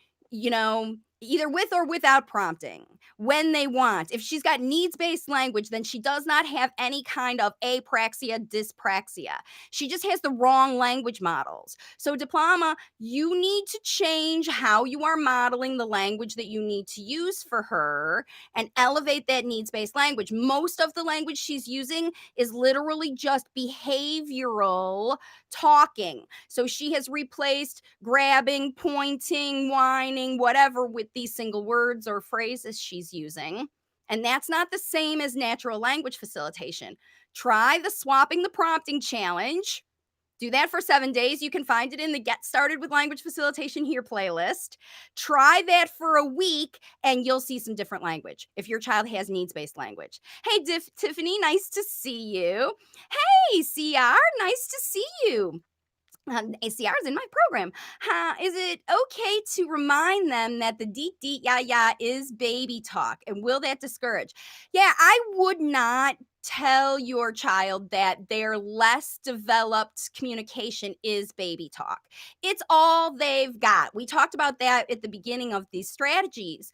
either with or without prompting when they want, if she's got needs based language, then she does not have any kind of apraxia, dyspraxia. She just has the wrong language models. So, Diploma, you need to change how you are modeling the language that you need to use for her and elevate that needs based language. Most of the language she's using is literally just behavioral talking. So she has replaced grabbing, pointing, whining, whatever with these single words or phrases she's using. And that's not the same as natural language facilitation. Try the swapping the prompting challenge. Do that for 7 days. You can find it in the Get Started with Language Facilitation Here playlist. Try that for a week and you'll see some different language if your child has needs based language. Hey, Tiffany, nice to see you. Hey, CR, nice to see you. ACR is in my program. Is it okay to remind them that the deet deet ya ya is baby talk? And will that discourage? Yeah, I would not tell your child that their less developed communication is baby talk. It's all they've got. We talked about that at the beginning of these strategies.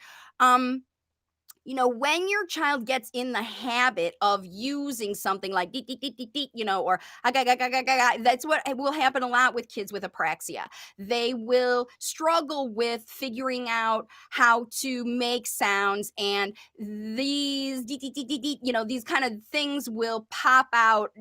When your child gets in the habit of using something like deet, deet, deet, deet, deet, or aga, ga, ga, ga, ga, ga, that's what will happen a lot with kids with apraxia. They will struggle with figuring out how to make sounds, and these deet, deet, deet, deet, deet, these kind of things will pop out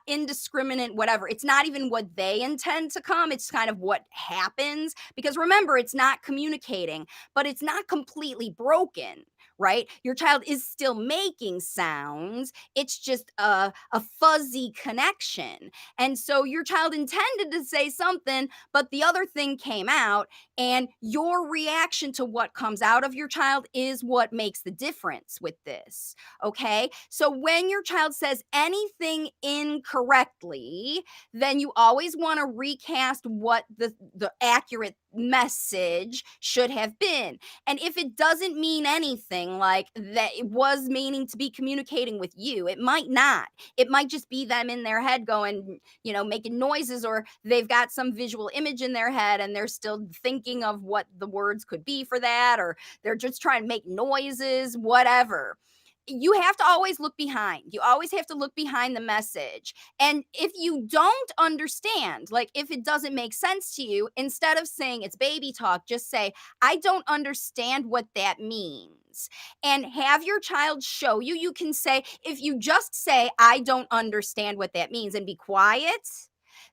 indiscriminate, whatever. It's not even what they intend to come. It's kind of what happens, because remember, it's not communicating, but it's not completely broken. Right? Your child is still making sounds. It's just a fuzzy connection. And so your child intended to say something, but the other thing came out, and your reaction to what comes out of your child is what makes the difference with this. Okay? So when your child says anything incorrectly, then you always want to recast what the accurate message should have been. And if it doesn't mean anything, like that it was meaning to be communicating with you, it might not. It might just be them in their head going, making noises, or they've got some visual image in their head and they're still thinking of what the words could be for that, or they're just trying to make noises, whatever. You have to always look behind. You always have to look behind the message. And if you don't understand, like if it doesn't make sense to you, instead of saying it's baby talk, just say, I don't understand what that means. And have your child show you. You can say, if you just say, I don't understand what that means, and be quiet,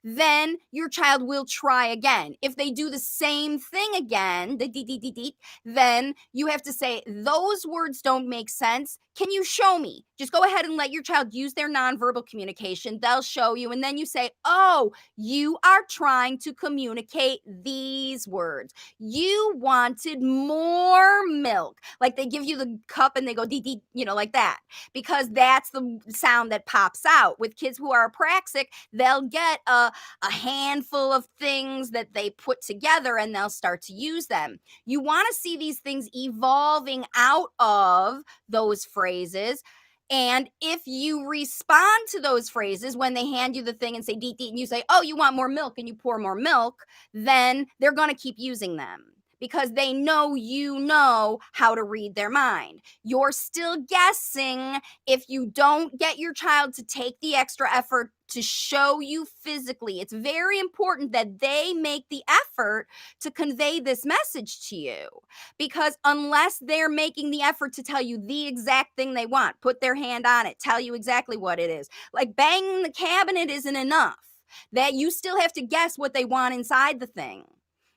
then your child will try again. If they do the same thing again, then you have to say, those words don't make sense. Can you show me? Just go ahead and let your child use their nonverbal communication. They'll show you. And then you say, oh, you are trying to communicate these words. You wanted more milk. Like they give you the cup and they go, dee, dee, like that, because that's the sound that pops out. With kids who are apraxic, they'll get a handful of things that they put together and they'll start to use them. You want to see these things evolving out of those phrases. And if you respond to those phrases when they hand you the thing and say, deet, deet, and you say, oh, you want more milk, and you pour more milk, then they're going to keep using them, because they know you know how to read their mind. You're still guessing if you don't get your child to take the extra effort to show you physically. It's very important that they make the effort to convey this message to you, because unless they're making the effort to tell you the exact thing they want, put their hand on it, tell you exactly what it is, like banging the cabinet isn't enough. That you still have to guess what they want inside the thing.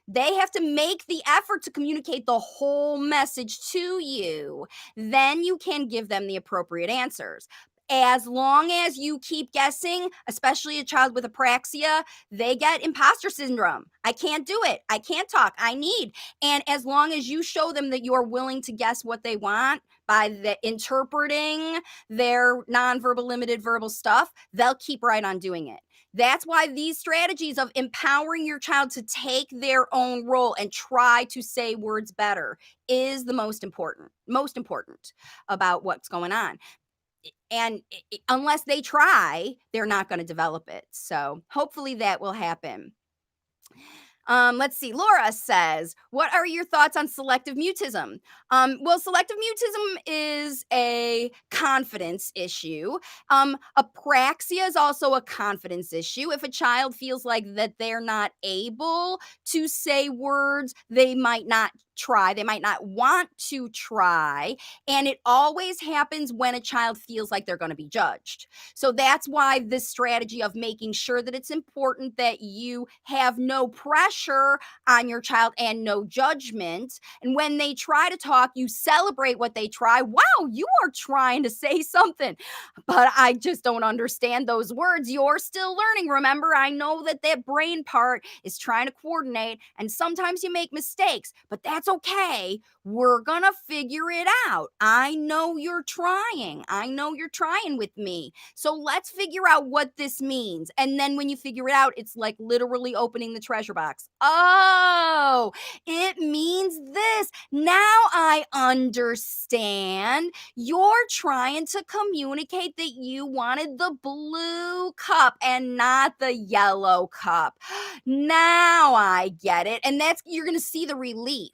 They have to make the effort to communicate the whole message to you. Then you can give them the appropriate answers. As long as you keep guessing, especially a child with apraxia, they get imposter syndrome. I can't do it. I can't talk. I need. And as long as you show them that you're willing to guess what they want by interpreting their nonverbal limited verbal stuff, they'll keep right on doing it. That's why these strategies of empowering your child to take their own role and try to say words better is the most important about what's going on. And unless they try, they're not going to develop it. So hopefully that will happen. Let's see. Laura says, "What are your thoughts on selective mutism?" Well, selective mutism is a confidence issue. Apraxia is also a confidence issue. If a child feels like that they're not able to say words, they might not try. They might not want to try. And it always happens when a child feels like they're going to be judged. So that's why this strategy of making sure that it's important that you have no pressure on your child and no judgment. And when they try to talk, you celebrate what they try. Wow, you are trying to say something, but I just don't understand those words. You're still learning. Remember, I know that that brain part is trying to coordinate, and sometimes you make mistakes, but that's okay. We're going to figure it out. I know you're trying. I know you're trying with me. So let's figure out what this means. And then when you figure it out, it's like literally opening the treasure box. Oh, it means this. Now I understand. You're trying to communicate that you wanted the blue cup and not the yellow cup. Now I get it. And you're going to see the relief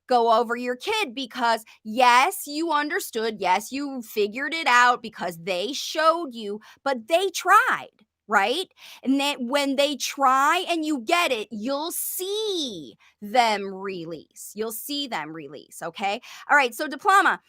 go over your kid, because yes, you understood. Yes, you figured it out because they showed you, but they tried, right? And that when they try and you get it, you'll see them release. You'll see them release. Okay. All right. So diploma.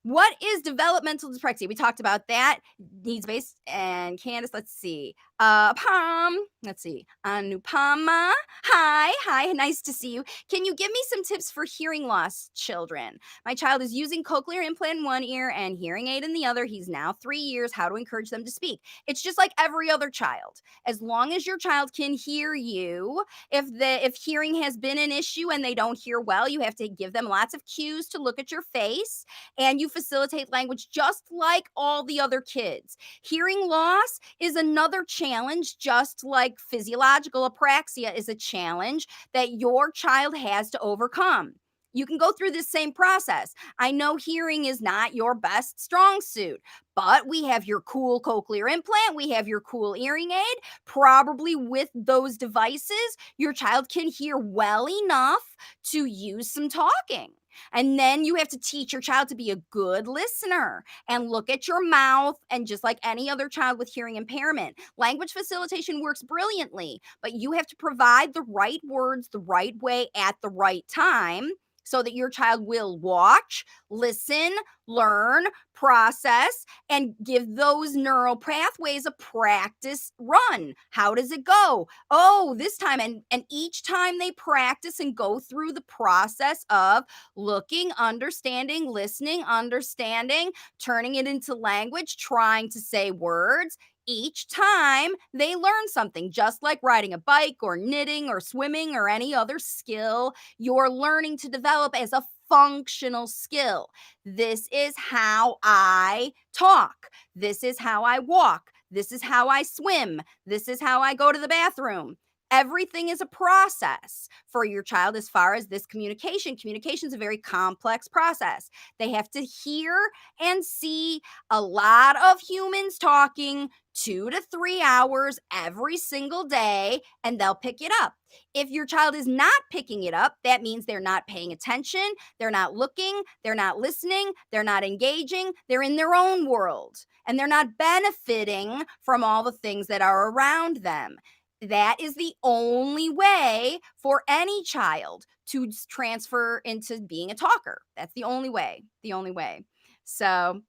What is developmental dyspraxia? We talked about that. Needs based. And Candace, let's see. Let's see. Anupama. Hi, nice to see you. Can you give me some tips for hearing loss children? My child is using cochlear implant in one ear and hearing aid in the other. He's now 3 years. How to encourage them to speak? It's just like every other child. As long as your child can hear you, if hearing has been an issue and they don't hear well, you have to give them lots of cues to look at your face, and you facilitate language just like all the other kids. Hearing loss is another challenge, just like physiological apraxia is a challenge that your child has to overcome. You can go through this same process. I know hearing is not your best strong suit, but we have your cool cochlear implant, we have your cool hearing aid. Probably with those devices, your child can hear well enough to use some talking. And then you have to teach your child to be a good listener and look at your mouth. And just like any other child with hearing impairment, language facilitation works brilliantly, but you have to provide the right words the right way at the right time so that your child will watch, listen, learn, process, and give those neural pathways a practice run. How does it go? Oh, this time. And each time they practice and go through the process of looking, understanding, listening, understanding, turning it into language, trying to say words. Each time they learn something, just like riding a bike or knitting or swimming or any other skill you're learning to develop as a functional skill. This is how I talk. This is how I walk. This is how I swim. This is how I go to the bathroom. Everything is a process for your child as far as this communication. Communication is a very complex process. They have to hear and see a lot of humans talking 2 to 3 hours every single day, and they'll pick it up. If your child is not picking it up, that means they're not paying attention, they're not looking, they're not listening, they're not engaging, they're in their own world, and they're not benefiting from all the things that are around them. That is the only way for any child to transfer into being a talker. That's the only way. The only way. So,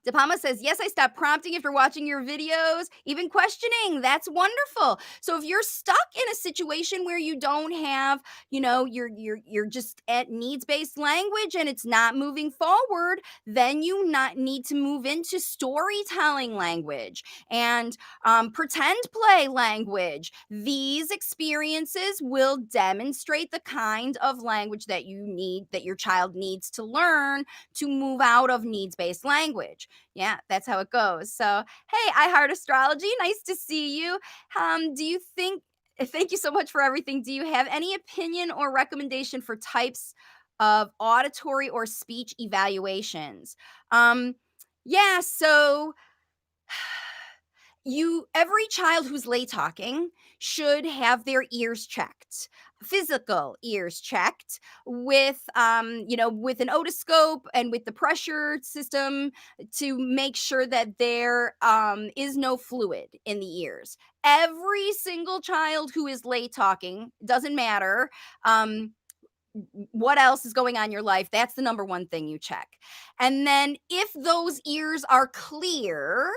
De Palma says, yes, I stopped prompting after watching your videos, even questioning. That's wonderful. So if you're stuck in a situation where you don't have, you're just at needs-based language and it's not moving forward, then you not need to move into storytelling language and pretend play language. These experiences will demonstrate the kind of language that that your child needs to learn to move out of needs-based language. Yeah, that's how it goes. So, hey, I Heart Astrology, nice to see you. Do you think, thank you so much for everything. Do you have any opinion or recommendation for types of auditory or speech evaluations? Um, yeah, so every child who's late talking should have their ears checked, physical ears checked with with an otoscope and with the pressure system to make sure that there is no fluid in the ears. Every single child who is late talking, doesn't matter um what else is going on in your life, that's the number one thing you check. And then if those ears are clear,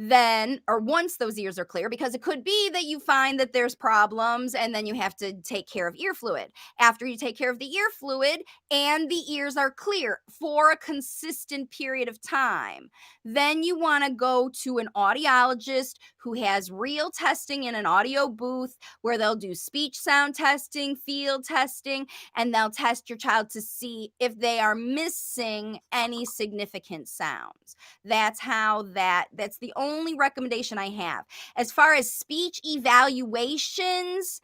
then or once those ears are clear, because it could be that you find that there's problems and then you have to take care of ear fluid. After you take care of the ear fluid and the ears are clear for a consistent period of time, then you want to go to an audiologist who has real testing in an audio booth where they'll do speech sound testing, field testing, and they'll test your child to see if they are missing any significant sounds. That's the only recommendation I have. As far as speech evaluations,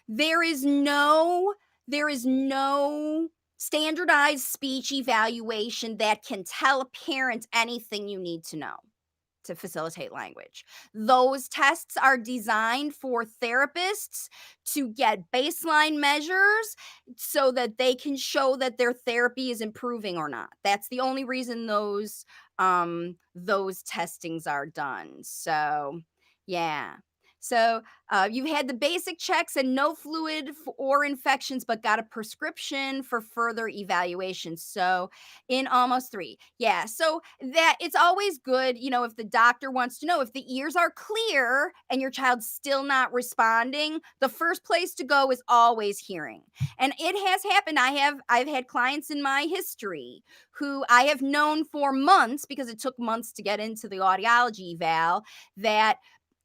there is no standardized speech evaluation that can tell a parent anything you need to know to facilitate language. Those tests are designed for therapists to get baseline measures so that they can show that their therapy is improving or not. That's the only reason those testings are done. So, yeah. So, you had the basic checks and no fluid or infections, but got a prescription for further evaluation. So, in almost 3. Yeah. So, that it's always good, if the doctor wants to know if the ears are clear and your child's still not responding, the first place to go is always hearing. And it has happened. I've had clients in my history who I have known for months, because it took months to get into the audiology eval, that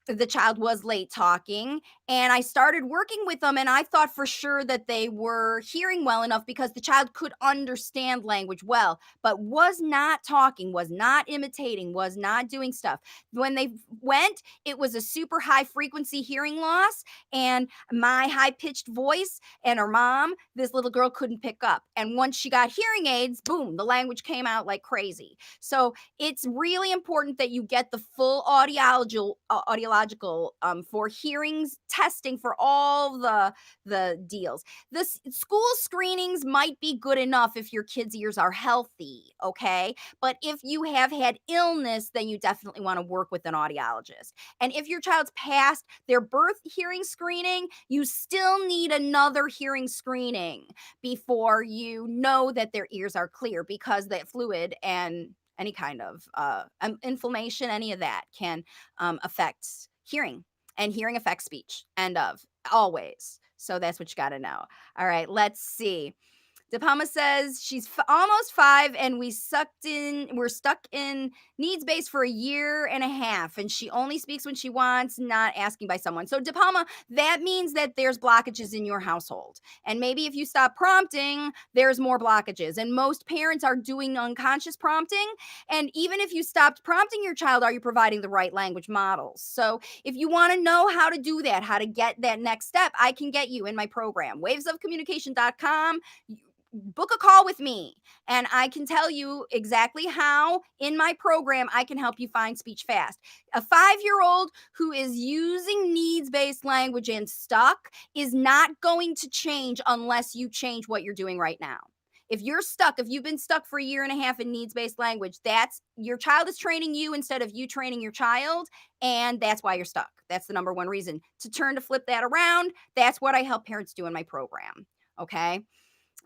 the child was late talking, and I started working with them, and I thought for sure that they were hearing well enough because the child could understand language well, but was not talking, was not imitating, was not doing stuff. When they went, it was a super high frequency hearing loss, and my high pitched voice and her mom, this little girl couldn't pick up. And once she got hearing aids, boom, the language came out like crazy. So it's really important that you get the full audiological for hearings testing for all the deals. School screenings might be good enough if your kids' ears are healthy, okay? But if you have had illness, then you definitely want to work with an audiologist. And if your child's passed their birth hearing screening, you still need another hearing screening before you know that their ears are clear, because that fluid and any kind of inflammation, any of that can affect hearing, and hearing affects speech. End of. Always. So that's what you got to know. All right, let's see. De Palma says she's almost 5 and we're stuck in needs based for a year and a half, and she only speaks when she wants, not asking by someone. So De Palma, that means that there's blockages in your household. And maybe if you stop prompting, there's more blockages. And most parents are doing unconscious prompting. And even if you stopped prompting your child, are you providing the right language models? So if you want to know how to do that, how to get that next step, I can get you in my program, wavesofcommunication.com. Book a call with me and I can tell you exactly how in my program I can help you find speech fast. A 5-year-old who is using needs-based language and stuck is not going to change unless you change what you're doing right now. If you're stuck, if you've been stuck for a year and a half in needs-based language, that's your child is training you instead of you training your child, and that's why you're stuck. That's the number one reason. To flip that around, that's what I help parents do in my program. Okay?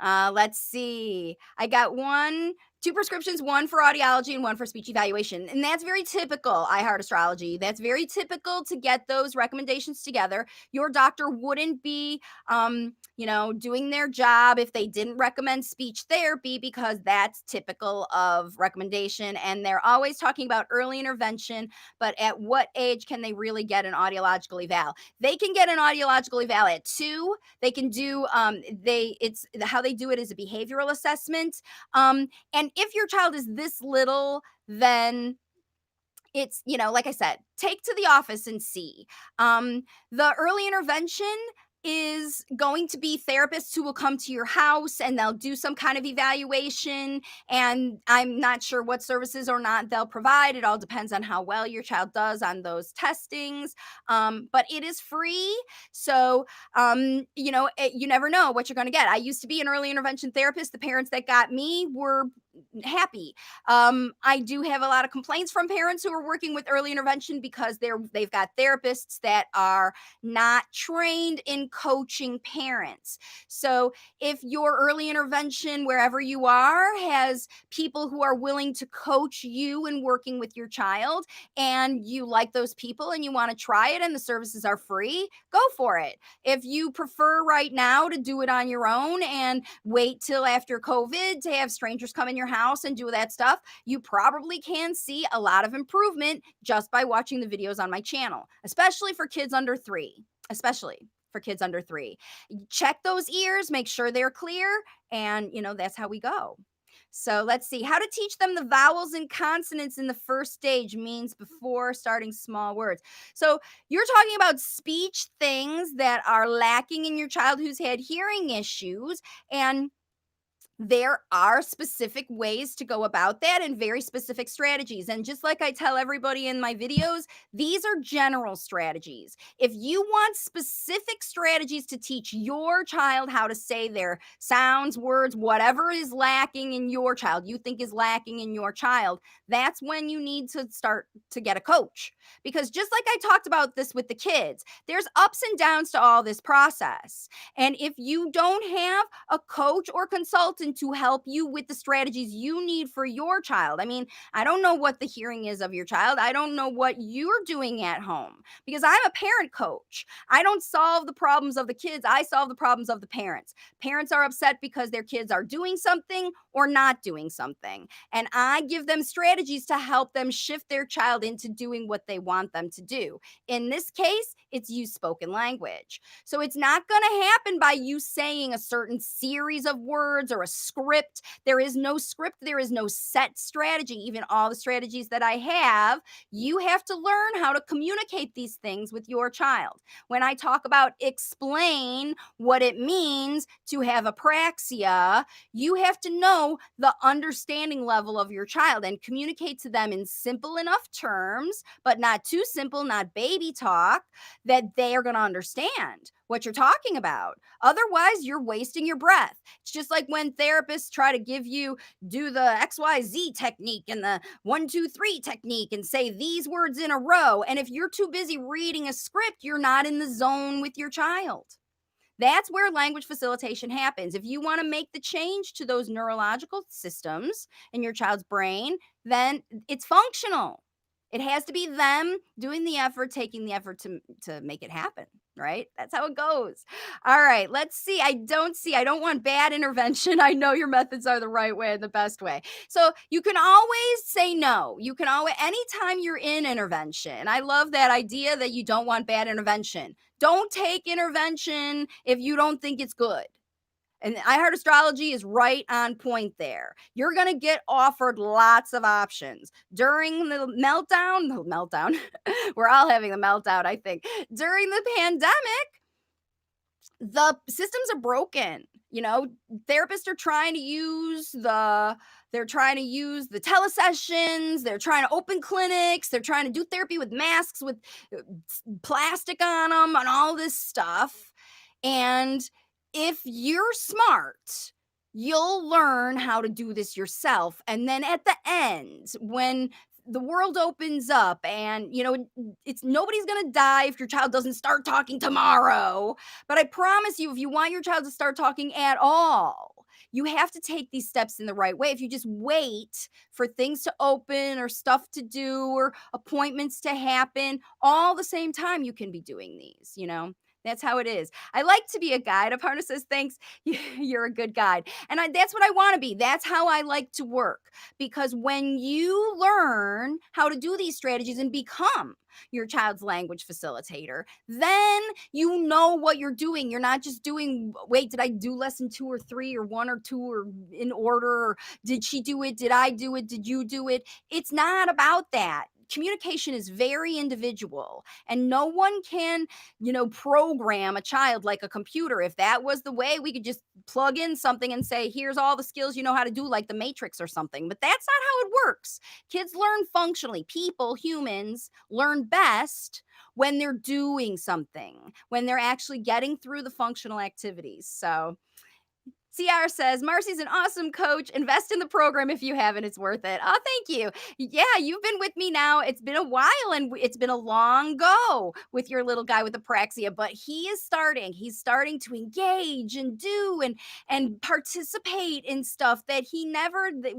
Let's see. I got one 2 prescriptions, one for audiology and one for speech evaluation. And that's very typical, iHeart Astrology. That's very typical to get those recommendations together. Your doctor wouldn't be, doing their job if they didn't recommend speech therapy, because that's typical of recommendation. And they're always talking about early intervention, but at what age can they really get an audiological eval? They can get an audiological eval at 2. They can do, it's how they do it is a behavioral assessment. And if your child is this little, then it's, like I said, take to the office and see. The early intervention is going to be therapists who will come to your house and they'll do some kind of evaluation. And I'm not sure what services or not they'll provide. It all depends on how well your child does on those testings. But it is free. So, you never know what you're going to get. I used to be an early intervention therapist. The parents that got me were happy. I do have a lot of complaints from parents who are working with early intervention because they've got therapists that are not trained in coaching parents. So if your early intervention, wherever you are, has people who are willing to coach you in working with your child, and you like those people and you want to try it and the services are free, go for it. If you prefer right now to do it on your own and wait till after COVID to have strangers come in your house and do that stuff, you probably can see a lot of improvement just by watching the videos on my channel, especially for kids under 3. Especially for kids under 3. Check those ears, make sure they're clear, and that's how we go. So let's see. How to teach them the vowels and consonants in the first stage means before starting small words. So you're talking about speech things that are lacking in your child who's had hearing issues, and there are specific ways to go about that and very specific strategies. And just like I tell everybody in my videos, these are general strategies. If you want specific strategies to teach your child how to say their sounds, words, whatever is lacking in your child, you think is lacking in your child, that's when you need to start to get a coach. Because just like I talked about this with the kids, there's ups and downs to all this process. And if you don't have a coach or consultant to help you with the strategies you need for your child. I mean, I don't know what the hearing is of your child. I don't know what you're doing at home, because I'm a parent coach. I don't solve the problems of the kids. I solve the problems of the parents. Parents are upset because their kids are doing something or not doing something. And I give them strategies to help them shift their child into doing what they want them to do. In this case, it's use spoken language. So it's not going to happen by you saying a certain series of words or a script. There is no script. There is no set strategy. Even all the strategies that I have, you have to learn how to communicate these things with your child. When I talk about explain what it means to have apraxia, you have to know the understanding level of your child and communicate to them in simple enough terms, but not too simple, not baby talk, that they are going to understand what you're talking about. Otherwise, you're wasting your breath. It's just like when therapists try to give you, do the XYZ technique and the 1, 2, 3 technique and say these words in a row. And if you're too busy reading a script, you're not in the zone with your child. That's where language facilitation happens. If you want to make the change to those neurological systems in your child's brain, then it's functional. It has to be them doing the effort, taking the effort to make it happen, right? That's how it goes. All right, let's see. I don't want bad intervention. I know your methods are the right way and the best way. So you can always say no. You can always, anytime you're in intervention, I love that idea that you don't want bad intervention. Don't take intervention if you don't think it's good. And iHeart Astrology is right on point there. You're going to get offered lots of options. During the meltdown, we're all having the meltdown, I think. During the pandemic, the systems are broken. Therapists are trying to use the telesessions, they're trying to open clinics, they're trying to do therapy with masks with plastic on them and all this stuff. And if you're smart, you'll learn how to do this yourself. And then at the end, when the world opens up and it's nobody's going to die if your child doesn't start talking tomorrow, but I promise you, if you want your child to start talking at all, You have to take these steps in the right way. If you just wait for things to open or stuff to do or appointments to happen, all the same time you can be doing these, you know? That's how it is. I like to be a guide. Aparna says, thanks. You're a good guide. And that's what I want to be. That's how I like to work. Because when you learn how to do these strategies and become your child's language facilitator, then you know what you're doing. You're not just doing, wait, did I do lesson 2 or 3 or 1 or 2 or in order? Or did she do it? Did I do it? Did you do it? It's not about that. Communication is very individual, and no one can, program a child like a computer. If that was the way, we could just plug in something and say, here's all the skills you know how to do, like the Matrix or something. But that's not how it works. Kids learn functionally. People, humans, learn best when they're doing something, when they're actually getting through the functional activities. So, CR says, Marcy's an awesome coach. Invest in the program if you haven't. It's worth it. Oh, thank you. Yeah, you've been with me now. It's been a while and it's been a long go with your little guy with apraxia, but he is starting. He's starting to engage and do and participate in stuff that we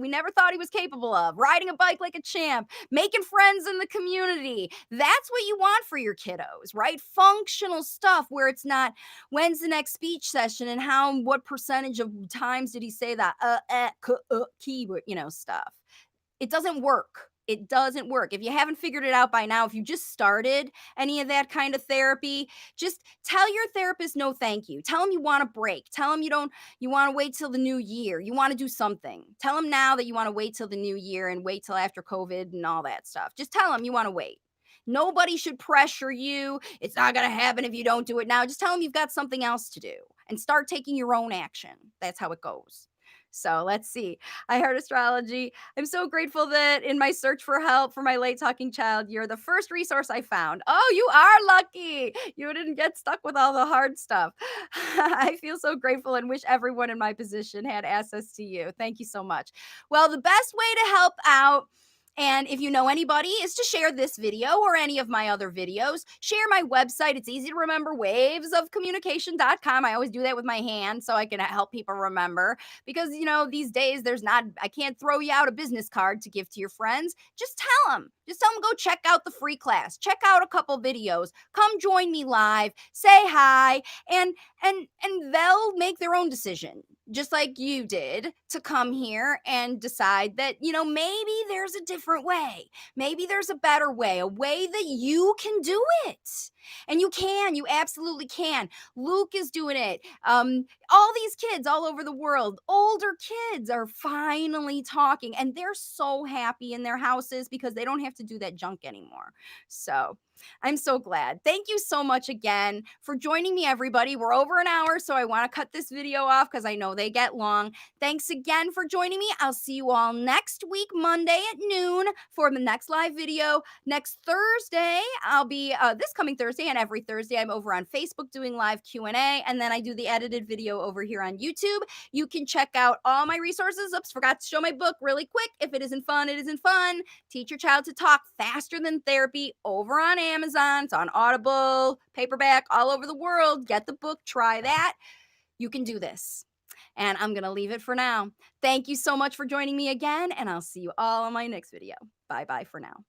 never thought he was capable of. Riding a bike like a champ, making friends in the community. That's what you want for your kiddos, right? Functional stuff where it's not, when's the next speech session and what percentage of times did he say that keyword, stuff. It doesn't work. It doesn't work. If you haven't figured it out by now, if you just started any of that kind of therapy, just tell your therapist no thank you. Tell them you want a break. Tell them you want to wait till the new year. You want to do something. Tell them now that you want to wait till the new year and wait till after COVID and all that stuff. Just tell them you want to wait. Nobody should pressure you. It's not going to happen if you don't do it now. Just tell them you've got something else to do and start taking your own action. That's how it goes. So let's see. I heard astrology. I'm so grateful that in my search for help for my late talking child, you're the first resource I found. Oh, you are lucky. You didn't get stuck with all the hard stuff. I feel so grateful and wish everyone in my position had access to you. Thank you so much. Well, the best way to help out, and if you know anybody, is to share this video or any of my other videos. Share my website. It's easy to remember, wavesofcommunication.com. I always do that with my hand so I can help people remember. Because, these days I can't throw you out a business card to give to your friends. Just tell them. Just tell them go check out the free class. Check out a couple videos. Come join me live. Say hi. And they'll make their own decision, just like you did, to come here and decide that, maybe there's a different way. Maybe there's a better way, a way that you can do it. And you absolutely can. Luke is doing it. All these kids all over the world, older kids, are finally talking, and they're so happy in their houses because they don't have to do that junk anymore. So I'm so glad. Thank you so much again for joining me, everybody. We're over an hour, so I want to cut this video off because I know they get long. Thanks again for joining me. I'll see you all next week, Monday at noon, for the next live video. Next Thursday, I'll be, this coming Thursday and every Thursday, I'm over on Facebook doing live Q&A, and then I do the edited video over here on YouTube. You can check out all my resources. Oops, forgot to show my book really quick. If it isn't fun, it isn't fun. Teach your child to talk faster than therapy, over on Amazon. It's on Audible, paperback, all over the world. Get the book, try that. You can do this. And I'm going to leave it for now. Thank you so much for joining me again, and I'll see you all on my next video. Bye-bye for now.